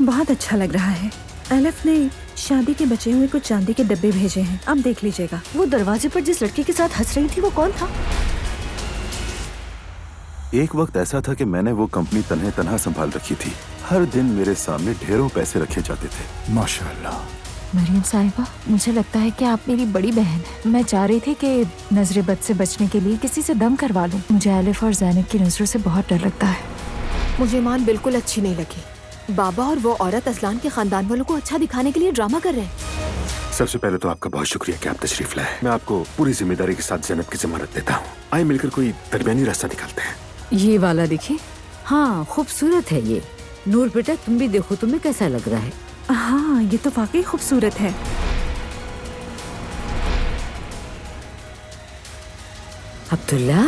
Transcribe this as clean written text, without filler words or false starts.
बहुत अच्छा लग रहा है। अलफ ने शादी के बचे हुए कुछ चांदी के डब्बे भेजे हैं, अब देख लीजिएगा। वो दरवाजे पर जिस लड़की के साथ हंस रही थी वो कौन था? एक वक्त ऐसा था कि मैंने वो कंपनी तन्हे तन्हा संभाल रखी थी। हर दिन मेरे सामने ढेरों पैसे रखे जाते थे। माशाअल्लाह। मरियम साहिबा, मुझे लगता है कि आप मेरी बड़ी बहन है। मैं चाह रही थी कि नजरे बद से बचने के लिए किसी से दम करवा लूं। मुझे अलिफ और ज़ैनब की नजरों से बहुत डर लगता है। मुझे मान बिल्कुल अच्छी नहीं लगी। बाबा और वो औरत अजलान के खानदान वालों को अच्छा दिखाने के लिए ड्रामा कर रहे हैं। सबसे पहले तो आपका बहुत शुक्रिया कि आप तशरीफ लाए। मैं आपको पूरी जिम्मेदारी के साथ ज़ैनब की जमानत देता हूँ। आइए मिलकर कोई दरमियानी रास्ता निकालते हैं। ये वाला देखिए। हाँ, खूबसूरत है ये। नूर बेटा, तुम भी देखो, तुम्हें कैसा लग रहा है? हाँ, ये तो वाकई खूबसूरत है। अब्दुल्ला,